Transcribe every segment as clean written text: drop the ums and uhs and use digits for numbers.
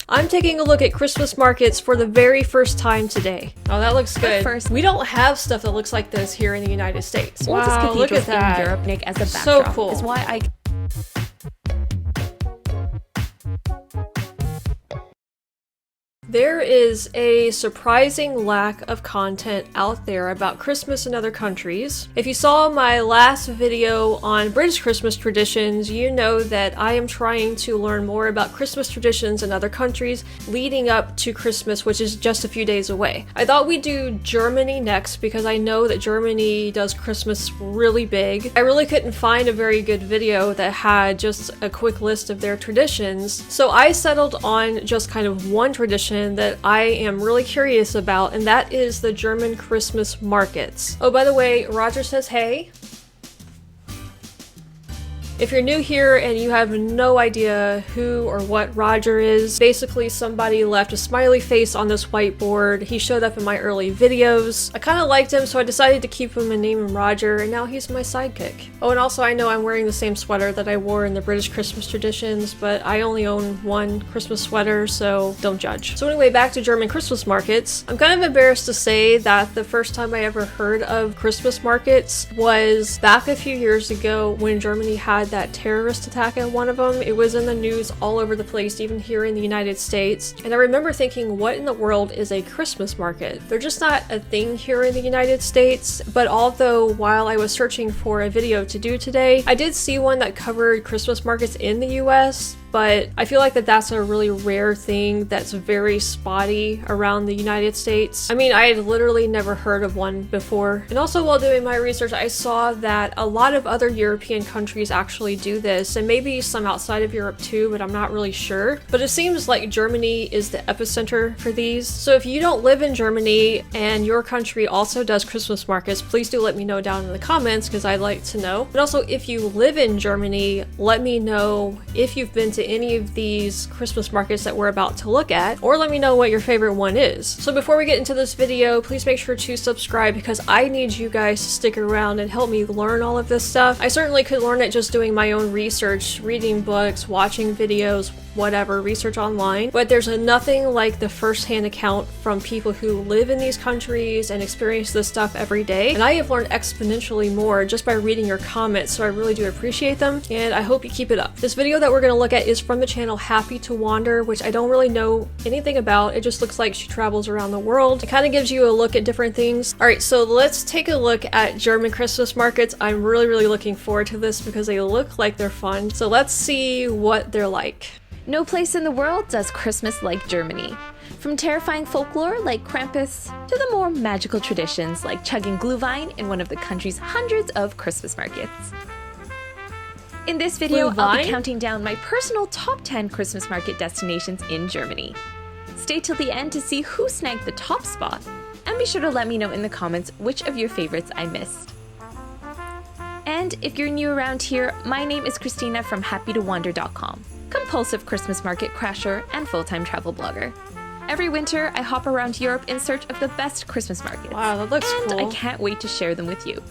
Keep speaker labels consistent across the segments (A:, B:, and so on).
A: I'm taking a look at Christmas markets for the very first time today. Oh, that looks good.
B: First,
A: we don't have stuff that looks like this here in the United States.
B: Oldest
A: Wow, look at
B: cathedrals
A: that.
B: in Europe, Nick, as a
A: So
B: backdrop
A: cool.
B: is why I...
A: There is a surprising lack of content out there about Christmas in other countries. If you saw my last video on British Christmas traditions, you know that I am trying to learn more about Christmas traditions in other countries leading up to Christmas, which is just a few days away. I thought we'd do Germany next because I know that Germany does Christmas really big. I really couldn't find a very good video that had just a quick list of their traditions, so I settled on just kind of one tradition that I am really curious about, and that is the German Christmas markets. Oh, by the way, Roger says hey. If you're new here and you have no idea who or what Roger is, basically somebody left a smiley face on this whiteboard. He showed up in my early videos. I kind of liked him, so I decided to keep him and name him Roger, and now he's my sidekick. Oh, and also I know I'm wearing the same sweater that I wore in the British Christmas traditions, but I only own one Christmas sweater, so don't judge. So anyway, back to German Christmas markets. I'm kind of embarrassed to say that the first time I ever heard of Christmas markets was back a few years ago when Germany had that terrorist attack at one of them. It was in the news all over the place, even here in the United States. And I remember thinking, what in the world is a Christmas market? They're just not a thing here in the United States. But although while I was searching for a video to do today, I did see one that covered Christmas markets in the US. But I feel like that's a really rare thing that's very spotty around the United States. I mean, I had literally never heard of one before. And also while doing my research, I saw that a lot of other European countries actually do this, and maybe some outside of Europe too, but I'm not really sure. But it seems like Germany is the epicenter for these. So if you don't live in Germany and your country also does Christmas markets, please do let me know down in the comments because I'd like to know. And also, if you live in Germany, let me know if you've been to any of these Christmas markets that we're about to look at, or let me know what your favorite one is. So before we get into this video, please make sure to subscribe because I need you guys to stick around and help me learn all of this stuff. I certainly could learn it just doing my own research, reading books, watching videos, whatever, research online, but there's nothing like the first-hand account from people who live in these countries and experience this stuff every day. And I have learned exponentially more just by reading your comments, so I really do appreciate them, and I hope you keep it up. This video that we're going to look at is from the channel Happy to Wander, which I don't really know anything about. It just looks like she travels around the world. It kind of gives you a look at different things. Alright, so let's take a look at German Christmas markets. I'm really looking forward to this because they look like they're fun. So let's see what they're like.
B: No place in the world does Christmas like Germany. From terrifying folklore like Krampus to the more magical traditions like chugging Glühwein in one of the country's hundreds of Christmas markets. In this video, I'll be counting down my personal top 10 Christmas market destinations in Germany. Stay till the end to see who snagged the top spot, and be sure to let me know in the comments which of your favorites I missed. And if you're new around here, my name is Christina from happytowander.com. Compulsive Christmas market crasher and full-time travel blogger. Every winter, I hop around Europe in search of the best Christmas markets.
A: Wow, that looks cool.
B: And I can't wait to share them with you.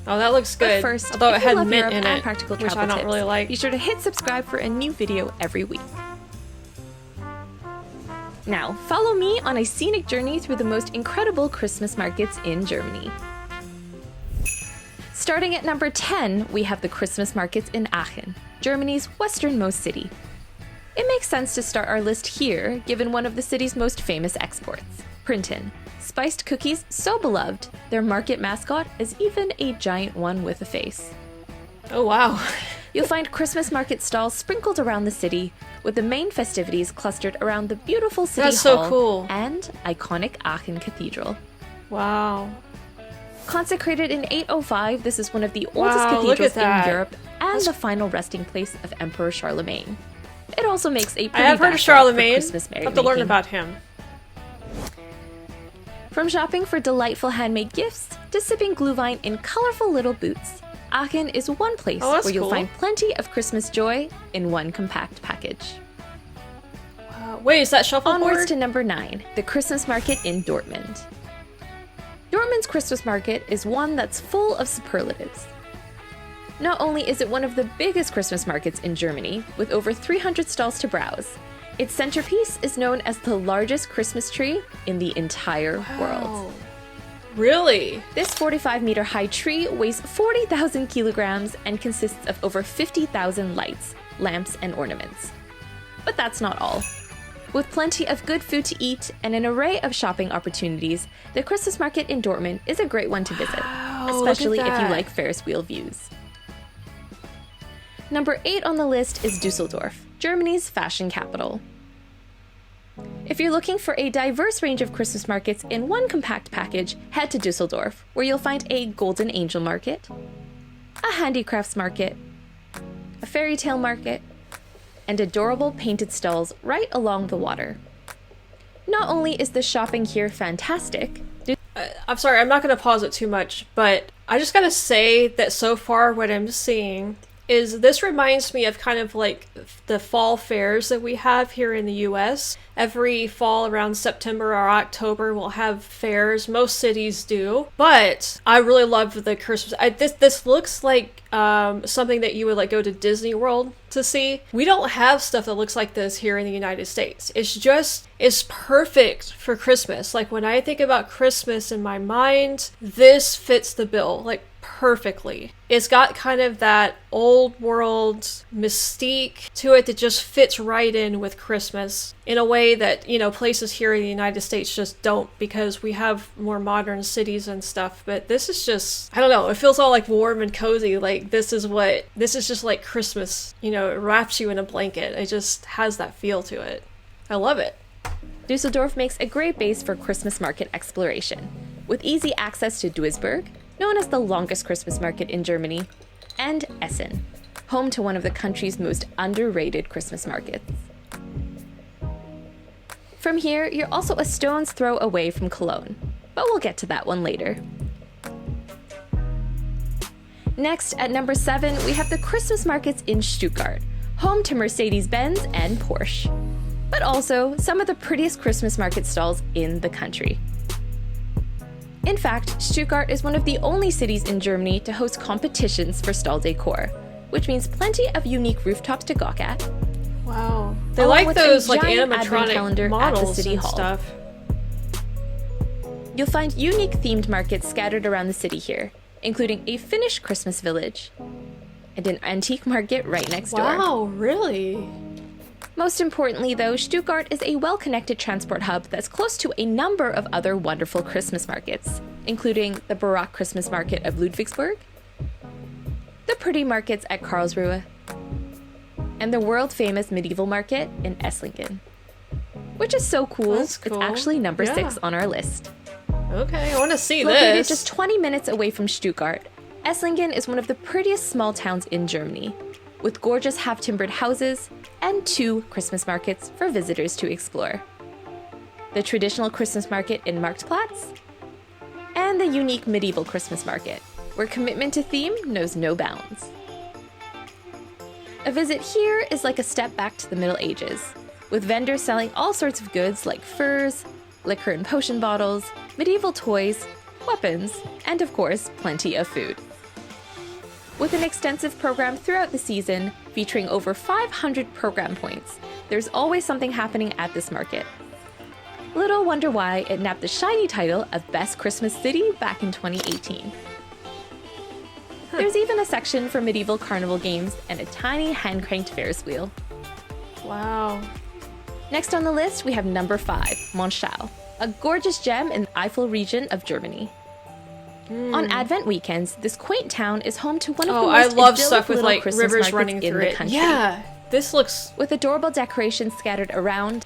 A: Oh, that looks good.
B: But first,
A: although it had
B: love
A: mint
B: Europe
A: in
B: and
A: it,
B: practical
A: which
B: travel
A: I don't
B: tips,
A: really like.
B: be sure to hit subscribe for a new video every week. Now, follow me on a scenic journey through the most incredible Christmas markets in Germany. Starting at number 10, we have the Christmas markets in Aachen, Germany's westernmost city. It makes sense to start our list here, given one of the city's most famous exports, Printen. Spiced cookies so beloved, their market mascot is even a giant one with a face.
A: Oh wow.
B: You'll find Christmas market stalls sprinkled around the city, with the main festivities clustered around the beautiful city
A: That's so
B: hall
A: cool.
B: and iconic Aachen Cathedral.
A: Wow.
B: Consecrated in 805, this is one of the oldest
A: Wow, look
B: cathedrals
A: at that.
B: in Europe and the final resting place of Emperor Charlemagne. It also makes a
A: I
B: pretty
A: have heard of
B: backdrop for
A: Charlemagne.
B: Christmas
A: I have to learn
B: merrymaking.
A: about him.
B: From shopping for delightful handmade gifts to sipping Glühwein in colorful little boots, Aachen is one place
A: Oh, that's
B: where you'll
A: cool.
B: find plenty of Christmas joy in one compact package.
A: Wait, is that shuffleboard?
B: Onwards to number 9, the Christmas market in Dortmund. Dortmund's Christmas market is one that's full of superlatives. Not only is it one of the biggest Christmas markets in Germany, with over 300 stalls to browse, Its centerpiece is known as the largest Christmas tree in the entire world.
A: Really?
B: This 45-meter high tree weighs 40,000 kilograms and consists of over 50,000 lights, lamps, and ornaments. But that's not all. With plenty of good food to eat and an array of shopping opportunities, the Christmas market in Dortmund is a great one to visit, especially if you like Ferris wheel views. Number 8 on the list is Dusseldorf, Germany's fashion capital. If you're looking for a diverse range of Christmas markets in one compact package, head to Dusseldorf, where you'll find a golden angel market, a handicrafts market, a fairy tale market, and adorable painted stalls right along the water. Not only is the shopping here fantastic,
A: I'm sorry, I'm not going to pause it too much, but I just gotta say that so far what I'm seeing is this reminds me of kind of like the fall fairs that we have here in the US. Every fall around September or October we'll have fairs. Most cities do. But I really love the Christmas. This looks like something that you would like go to Disney World to see. We don't have stuff that looks like this here in the United States. It's perfect for Christmas. Like when I think about Christmas in my mind, this fits the bill like perfectly. It's got kind of that old world mystique to it that just fits right in with Christmas in a way that, you know, places here in the United States just don't, because we have more modern cities and stuff. But this is just, I don't know, it feels all like warm and cozy. Like this is just like Christmas, you know, it wraps you in a blanket. It just has that feel to it. I love it.
B: Dusseldorf makes a great base for Christmas market exploration, with easy access to Duisburg, known as the longest Christmas market in Germany, and Essen, home to one of the country's most underrated Christmas markets. From here, you're also a stone's throw away from Cologne, but we'll get to that one later. Next, at number 7, we have the Christmas markets in Stuttgart, home to Mercedes-Benz and Porsche, but also some of the prettiest Christmas market stalls in the country. In fact, Stuttgart is one of the only cities in Germany to host competitions for stall decor, which means plenty of unique rooftops to gawk at.
A: Wow. They like those like animatronic models
B: at the city
A: and
B: hall.
A: Stuff.
B: You'll find unique themed markets scattered around the city here, including a Finnish Christmas village and an antique market right next door.
A: Wow, really?
B: Most importantly, though, Stuttgart is a well-connected transport hub that's close to a number of other wonderful Christmas markets, including the Baroque Christmas market of Ludwigsburg, the pretty markets at Karlsruhe, and the world-famous medieval market in Esslingen, which is so cool.
A: That's cool.
B: It's actually number 6 on our list.
A: Okay, I want to see
B: Located
A: this.
B: just 20 minutes away from Stuttgart, Esslingen is one of the prettiest small towns in Germany, with gorgeous half-timbered houses and 2 Christmas markets for visitors to explore. The traditional Christmas market in Marktplatz, and the unique medieval Christmas market, where commitment to theme knows no bounds. A visit here is like a step back to the Middle Ages, with vendors selling all sorts of goods like furs, liquor and potion bottles, medieval toys, weapons, and of course, plenty of food. With an extensive program throughout the season, featuring over 500 program points, there's always something happening at this market. Little wonder why it nabbed the shiny title of Best Christmas City back in 2018. There's even a section for medieval carnival games and a tiny hand-cranked Ferris wheel.
A: Wow.
B: Next on the list, we have number 5, Monstadt, a gorgeous gem in the Eifel region of Germany. On Advent weekends, this quaint town is home to one of the most idyllic
A: stuff with
B: little
A: like
B: Christmas
A: rivers
B: markets
A: running
B: in
A: through
B: the
A: it.
B: country.
A: Yeah, this looks.
B: With adorable decorations scattered around.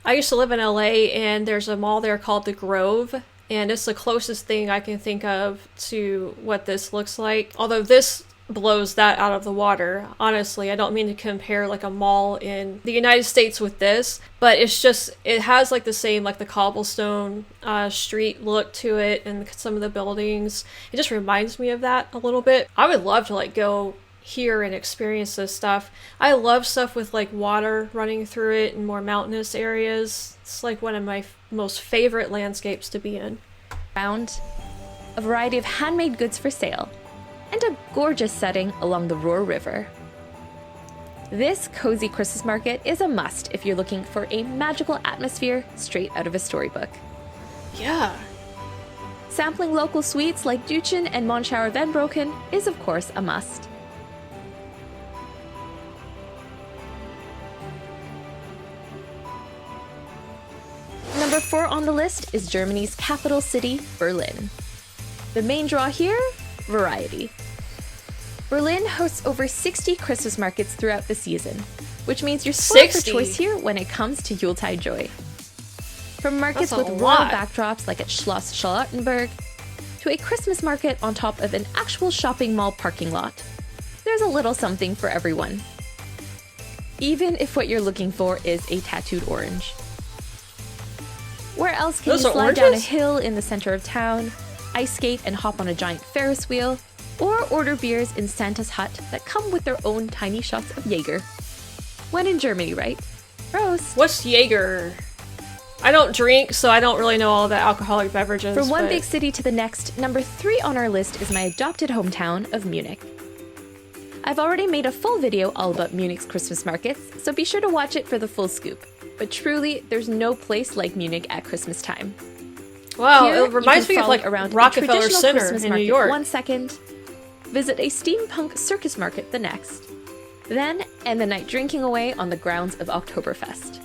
A: I used to live in LA, and there's a mall there called the Grove, and it's the closest thing I can think of to what this looks like. Although this blows that out of the water. Honestly, I don't mean to compare like a mall in the United States with this, but it's just, it has like the same, like the cobblestone street look to it, and some of the buildings. It just reminds me of that a little bit. I would love to like go here and experience this stuff. I love stuff with like water running through it and more mountainous areas. It's like one of my most favorite landscapes to be in.
B: Around a variety of handmade goods for sale, and a gorgeous setting along the Ruhr River. This cozy Christmas market is a must if you're looking for a magical atmosphere straight out of a storybook.
A: Yeah.
B: Sampling local sweets like Duchen and Monschauer Venbroken is of course a must. Number 4 on the list is Germany's capital city, Berlin. The main draw here? Variety. Berlin hosts over 60 Christmas markets throughout the season, which means you're spoiled for choice here when it comes to Yuletide joy. From markets with royal backdrops like at Schloss Charlottenburg, to a Christmas market on top of an actual shopping mall parking lot, there's a little something for everyone. Even if what you're looking for is a tattooed orange. Where else can you slide down a hill in the center of town, ice skate and hop on a giant Ferris wheel, or order beers in Santa's hut that come with their own tiny shots of Jaeger? When in Germany, right? Prost!
A: What's Jaeger? I don't drink, so I don't really know all the alcoholic beverages.
B: From one big city to the next, number 3 on our list is my adopted hometown of Munich. I've already made a full video all about Munich's Christmas markets, so be sure to watch it for the full scoop. But truly, there's no place like Munich at Christmas time.
A: Wow,
B: Here,
A: it reminds me of like
B: around
A: Rockefeller Center
B: Christmas
A: in New York.
B: 1 second, visit a steampunk circus market the next, then end the night drinking away on the grounds of Oktoberfest.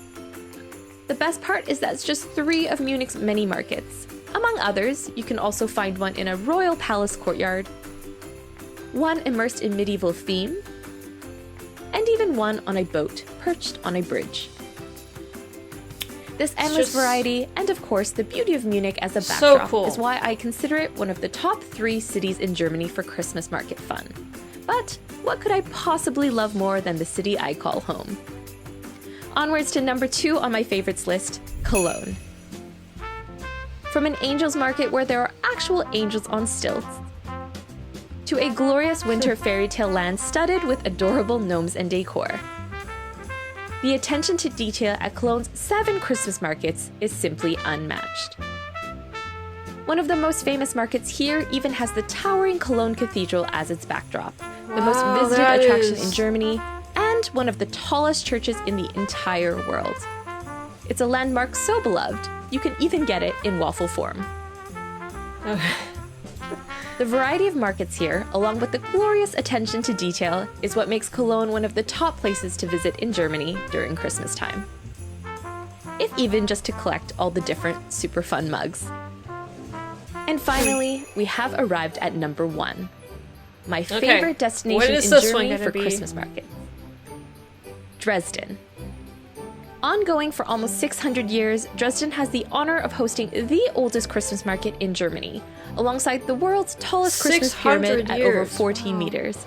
B: The best part is that it's just 3 of Munich's many markets. Among others, you can also find one in a royal palace courtyard, one immersed in medieval theme, and even one on a boat perched on a bridge. This endless variety, and of course the beauty of Munich as a backdrop, is why I consider it one of the top 3 cities in Germany for Christmas market fun. But what could I possibly love more than the city I call home? Onwards to number 2 on my favorites list, Cologne. From an angels market where there are actual angels on stilts, to a glorious winter fairy tale land studded with adorable gnomes and decor. The attention to detail at Cologne's 7 Christmas markets is simply unmatched. One of the most famous markets here even has the towering Cologne Cathedral as its backdrop, the most visited attraction in Germany, and one of the tallest churches in the entire world. It's a landmark so beloved, you can even get it in waffle form. The variety of markets here, along with the glorious attention to detail, is what makes Cologne one of the top places to visit in Germany during Christmas time. If even just to collect all the different super fun mugs. And finally, we have arrived at number 1. My favorite destination in Germany for Christmas markets. Dresden. Ongoing for almost 600 years, Dresden has the honor of hosting the oldest Christmas market in Germany, alongside the world's tallest Christmas pyramid at over 14 meters.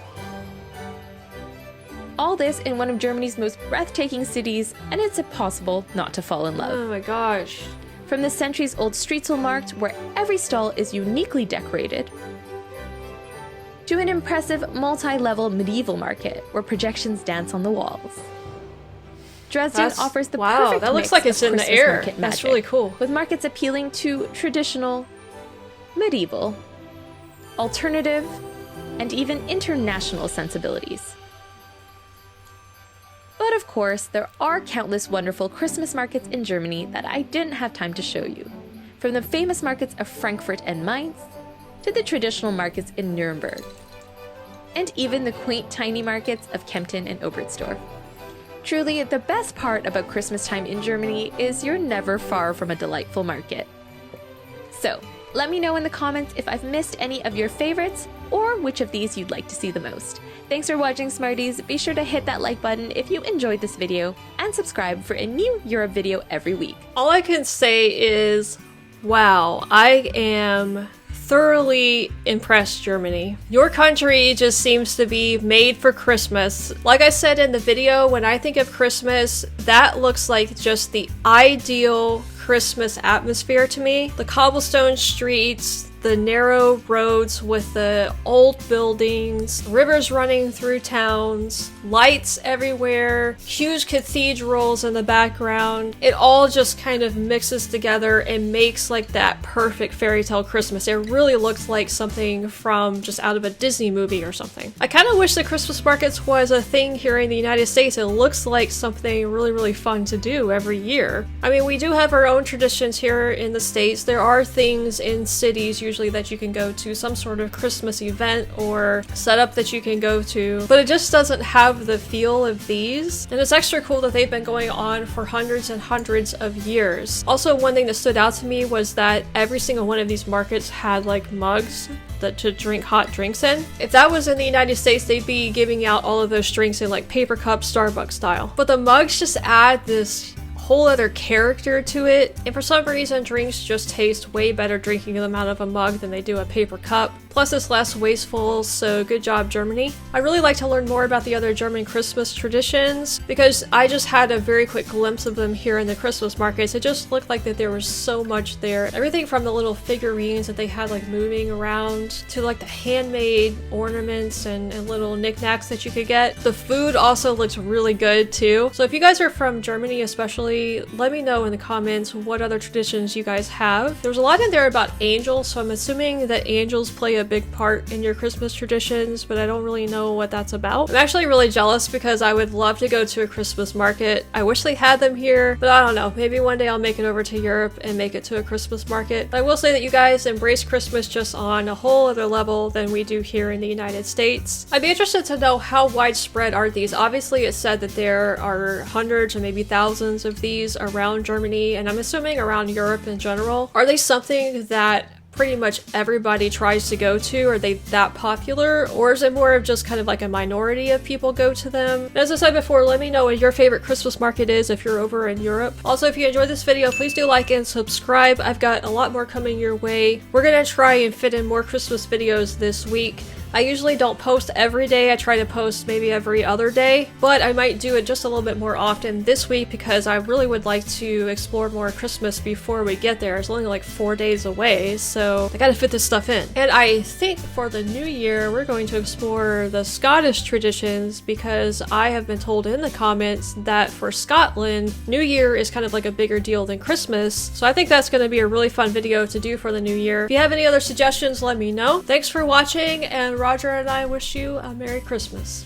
B: All this in one of Germany's most breathtaking cities, and it's impossible not to fall in love.
A: Oh my gosh.
B: From the centuries-old Striezelmarkt, where every stall is uniquely decorated, to an impressive multi-level medieval market where projections dance on the walls. Dresden offers the perfect
A: that looks
B: mix
A: like it's
B: of
A: in
B: Christmas
A: the air.
B: market
A: That's
B: magic,
A: really cool.
B: with markets appealing to traditional, medieval, alternative, and even international sensibilities. But of course, there are countless wonderful Christmas markets in Germany that I didn't have time to show you, from the famous markets of Frankfurt and Mainz, to the traditional markets in Nuremberg, and even the quaint tiny markets of Kempten and Oberstdorf. Truly, the best part about Christmas time in Germany is you're never far from a delightful market. So, let me know in the comments if I've missed any of your favorites, or which of these you'd like to see the most. Thanks for watching, Smarties. Be sure to hit that like button if you enjoyed this video, and subscribe for a new Europe video every week.
A: All I can say is, wow, I am thoroughly impressed, Germany. Your country just seems to be made for Christmas. Like I said in the video, when I think of Christmas, that looks like just the ideal Christmas atmosphere to me. The cobblestone streets, the narrow roads with the old buildings, rivers running through towns, lights everywhere, huge cathedrals in the background. It all just kind of mixes together and makes like that perfect fairy tale Christmas. It really looks like something from just out of a Disney movie or something. I kind of wish the Christmas markets was a thing here in the United States. It looks like something really fun to do every year. I mean, we do have our own traditions here in the States. There are things in cities usually that you can go to, some sort of Christmas event or setup that you can go to, but it just doesn't have the feel of these. And it's extra cool that they've been going on for hundreds and hundreds of years. Also, one thing that stood out to me was that every single one of these markets had like mugs to drink hot drinks in. If that was in the United States, they'd be giving out all of those drinks in like paper cups, Starbucks style. But the mugs just add this whole other character to it, and for some reason drinks just taste way better drinking them out of a mug than they do a paper cup. Plus it's less wasteful, so good job Germany. I'd really like to learn more about the other German Christmas traditions because I just had a very quick glimpse of them here in the Christmas markets. It just looked like that there was so much there. Everything from the little figurines that they had like moving around to like the handmade ornaments and little knickknacks that you could get. The food also looks really good too. So if you guys are from Germany especially, let me know in the comments what other traditions you guys have. There was a lot in there about angels, so I'm assuming that angels play a big part in your Christmas traditions, but I don't really know what that's about. I'm actually really jealous because I would love to go to a Christmas market. I wish they had them here, but I don't know. Maybe one day I'll make it over to Europe and make it to a Christmas market. But I will say that you guys embrace Christmas just on a whole other level than we do here in the United States. I'd be interested to know how widespread are these. Obviously it said that there are hundreds or maybe thousands of these around Germany, and I'm assuming around Europe in general. Are they something that pretty much everybody tries to go to? Are they that popular, or is it more of just kind of like a minority of people go to them? And as I said before, let me know what your favorite Christmas market is if you're over in Europe. Also, if you enjoyed this video, please do like and subscribe. I've got a lot more coming your way. We're gonna try and fit in more Christmas videos this week. I usually don't post every day. I try to post maybe every other day, but I might do it just a little bit more often this week because I really would like to explore more Christmas before we get there. It's only like 4 days away, so I gotta fit this stuff in. And I think for the new year, we're going to explore the Scottish traditions because I have been told in the comments that for Scotland, New Year is kind of like a bigger deal than Christmas. So I think that's gonna be a really fun video to do for the new year. If you have any other suggestions, let me know. Thanks for watching, and Roger and I wish you a Merry Christmas.